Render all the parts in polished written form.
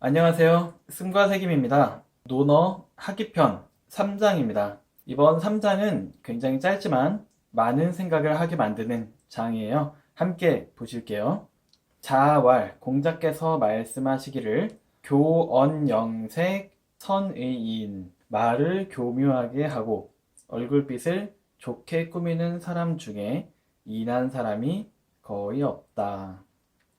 안녕하세요. 승과세김입니다. 논어 하기편 3장입니다. 이번 3장은 굉장히 짧지만 많은 생각을 하게 만드는 장이에요. 함께 보실게요. 자왈 공자께서 말씀하시기를 교언영색 선의인 말을 교묘하게 하고 얼굴빛을 좋게 꾸미는 사람 중에 인한 사람이 거의 없다.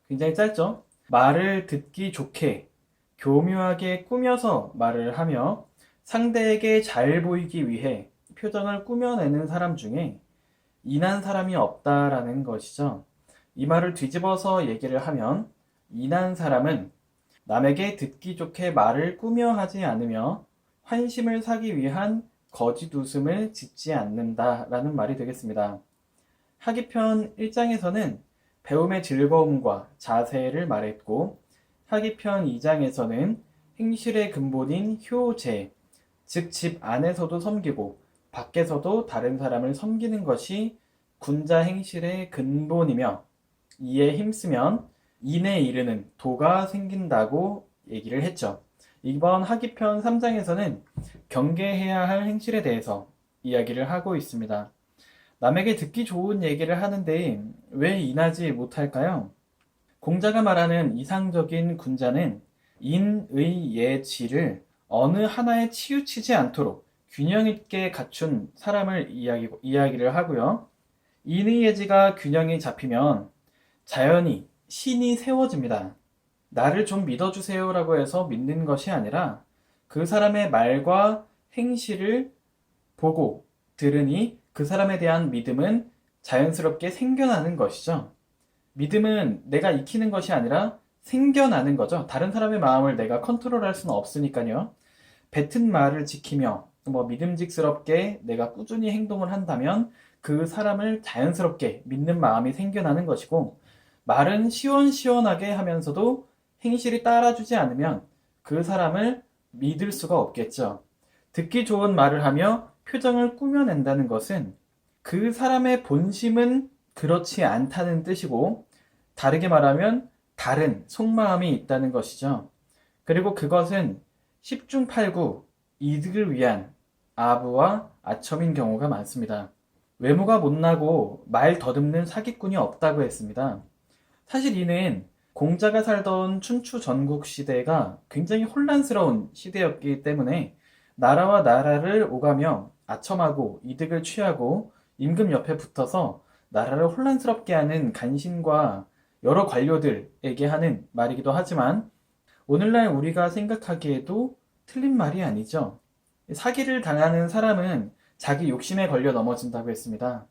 굉장히 짧죠? 말을 듣기 좋게 교묘하게 꾸며서 말을 하며 상대에게 잘 보이기 위해 표정을 꾸며내는 사람 중에 인한 사람이 없다라는 것이죠. 이 말을 뒤집어서 얘기를 하면 인한 사람은 남에게 듣기 좋게 말을 꾸며 하지 않으며 환심을 사기 위한 거짓 웃음을 짓지 않는다라는 말이 되겠습니다. 하기편 1장에서는 배움의 즐거움과 자세를 말했고 하기편 2장에서는 행실의 근본인 효제, 즉 집 안에서도 섬기고 밖에서도 다른 사람을 섬기는 것이 군자 행실의 근본이며 이에 힘쓰면 인에 이르는 도가 생긴다고 얘기를 했죠. 이번 하기편 3장에서는 경계해야 할 행실에 대해서 이야기를 하고 있습니다. 남에게 듣기 좋은 얘기를 하는데 왜 인하지 못할까요? 공자가 말하는 이상적인 군자는 인의 예지를 어느 하나에 치우치지 않도록 균형 있게 갖춘 사람을 이야기를 하고요. 인의 예지가 균형이 잡히면 자연히 신이 세워집니다. 나를 좀 믿어주세요라고 해서 믿는 것이 아니라 그 사람의 말과 행실을 보고 들으니 그 사람에 대한 믿음은 자연스럽게 생겨나는 것이죠. 믿음은 내가 익히는 것이 아니라 생겨나는 거죠. 다른 사람의 마음을 내가 컨트롤할 수는 없으니까요. 뱉은 말을 지키며 믿음직스럽게 내가 꾸준히 행동을 한다면 그 사람을 자연스럽게 믿는 마음이 생겨나는 것이고 말은 시원시원하게 하면서도 행실이 따라주지 않으면 그 사람을 믿을 수가 없겠죠. 듣기 좋은 말을 하며 표정을 꾸며낸다는 것은 그 사람의 본심은 그렇지 않다는 뜻이고 다르게 말하면 다른 속마음이 있다는 것이죠. 그리고 그것은 10중 8구 이득을 위한 아부와 아첨인 경우가 많습니다. 외모가 못나고 말 더듬는 사기꾼이 없다고 했습니다. 사실 이는 공자가 살던 춘추 전국 시대가 굉장히 혼란스러운 시대였기 때문에 나라와 나라를 오가며 아첨하고 이득을 취하고 임금 옆에 붙어서 나라를 혼란스럽게 하는 간신과 여러 관료들에게 하는 말이기도 하지만 오늘날 우리가 생각하기에도 틀린 말이 아니죠. 사기를 당하는 사람은 자기 욕심에 걸려 넘어진다고 했습니다.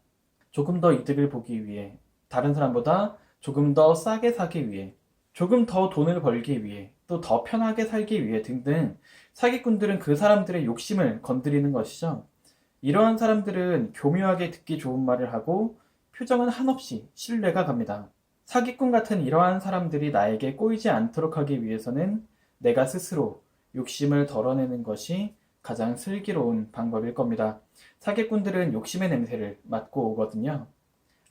조금 더 이득을 보기 위해, 다른 사람보다 조금 더 싸게 사기 위해, 조금 더 돈을 벌기 위해, 또 더 편하게 살기 위해 등등 사기꾼들은 그 사람들의 욕심을 건드리는 것이죠. 이러한 사람들은 교묘하게 듣기 좋은 말을 하고 표정은 한없이 신뢰가 갑니다. 사기꾼 같은 이러한 사람들이 나에게 꼬이지 않도록 하기 위해서는 내가 스스로 욕심을 덜어내는 것이 가장 슬기로운 방법일 겁니다. 사기꾼들은 욕심의 냄새를 맡고 오거든요.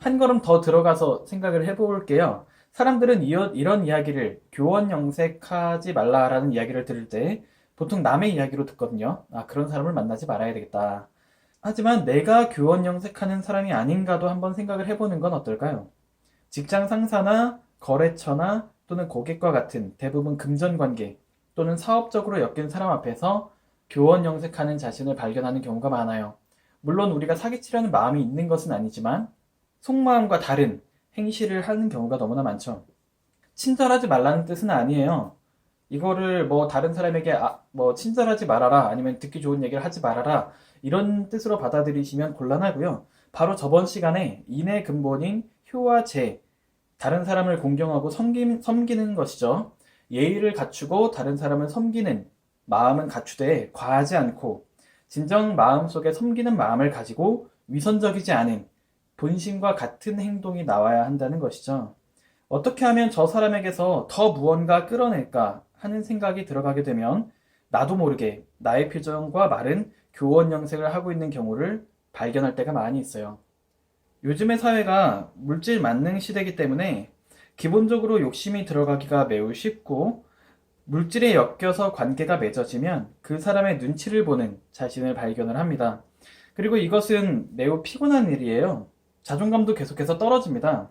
한 걸음 더 들어가서 생각을 해볼게요. 사람들은 이런 이야기를 교원영색하지 말라라는 이야기를 들을 때 보통 남의 이야기로 듣거든요. 아, 그런 사람을 만나지 말아야 되겠다. 하지만 내가 교원영색하는 사람이 아닌가도 한번 생각을 해보는 건 어떨까요? 직장 상사나 거래처나 또는 고객과 같은 대부분 금전관계 또는 사업적으로 엮인 사람 앞에서 교원영색하는 자신을 발견하는 경우가 많아요. 물론 우리가 사기치려는 마음이 있는 것은 아니지만 속마음과 다른 행실을 하는 경우가 너무나 많죠. 친절하지 말라는 뜻은 아니에요. 이거를 다른 사람에게 친절하지 말아라 아니면 듣기 좋은 얘기를 하지 말아라 이런 뜻으로 받아들이시면 곤란하고요. 바로 저번 시간에 인의 근본인 효와 재, 다른 사람을 공경하고 섬기는 것이죠. 예의를 갖추고 다른 사람을 섬기는 마음은 갖추되 과하지 않고 진정 마음속에 섬기는 마음을 가지고 위선적이지 않은 본심과 같은 행동이 나와야 한다는 것이죠. 어떻게 하면 저 사람에게서 더 무언가 끌어낼까 하는 생각이 들어가게 되면 나도 모르게 나의 표정과 말은 교원영색을 하고 있는 경우를 발견할 때가 많이 있어요. 요즘의 사회가 물질 만능 시대이기 때문에 기본적으로 욕심이 들어가기가 매우 쉽고 물질에 엮여서 관계가 맺어지면 그 사람의 눈치를 보는 자신을 발견을 합니다. 그리고 이것은 매우 피곤한 일이에요. 자존감도 계속해서 떨어집니다.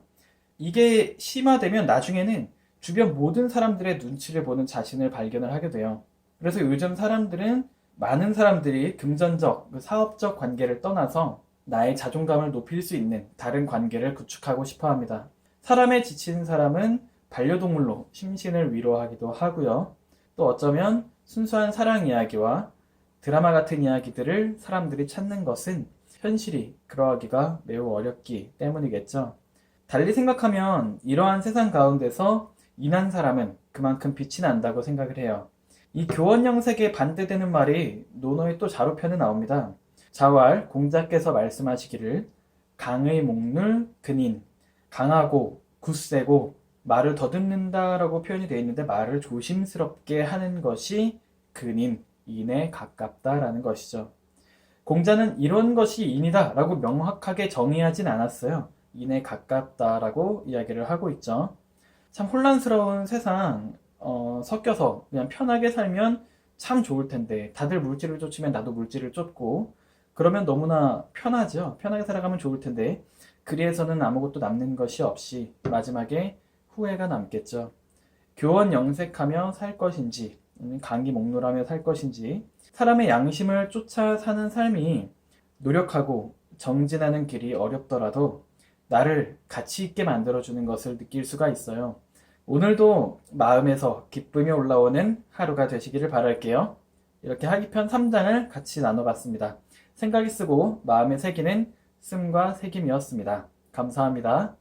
이게 심화되면 나중에는 주변 모든 사람들의 눈치를 보는 자신을 발견을 하게 돼요. 그래서 요즘 사람들은 많은 사람들이 금전적, 사업적 관계를 떠나서 나의 자존감을 높일 수 있는 다른 관계를 구축하고 싶어 합니다. 사람에 지친 사람은 반려동물로 심신을 위로하기도 하고요. 또 어쩌면 순수한 사랑 이야기와 드라마 같은 이야기들을 사람들이 찾는 것은 현실이 그러하기가 매우 어렵기 때문이겠죠. 달리 생각하면 이러한 세상 가운데서 인한 사람은 그만큼 빛이 난다고 생각을 해요. 이 교원영색에 반대되는 말이 논어의 또 자로편에 나옵니다. 자왈 공자께서 말씀하시기를 강의 목룰 근인, 강하고 굳세고 말을 더듬는다라고 표현이 되어 있는데 말을 조심스럽게 하는 것이 근인, 인에 가깝다라는 것이죠. 공자는 이런 것이 인이다라고 명확하게 정의하진 않았어요. 인에 가깝다라고 이야기를 하고 있죠. 참 혼란스러운 세상, 섞여서 그냥 편하게 살면 참 좋을 텐데, 다들 물질을 쫓으면 나도 물질을 쫓고, 그러면 너무나 편하죠. 편하게 살아가면 좋을 텐데, 그리해서는 아무것도 남는 것이 없이 마지막에 후회가 남겠죠. 교원 영색하며 살 것인지, 강기 목노라며 살 것인지, 사람의 양심을 쫓아 사는 삶이 노력하고 정진하는 길이 어렵더라도 나를 가치 있게 만들어주는 것을 느낄 수가 있어요. 오늘도 마음에서 기쁨이 올라오는 하루가 되시기를 바랄게요. 이렇게 하기편 3장을 같이 나눠봤습니다. 생각이 쓰고 마음에 새기는 씀과 새김이었습니다. 감사합니다.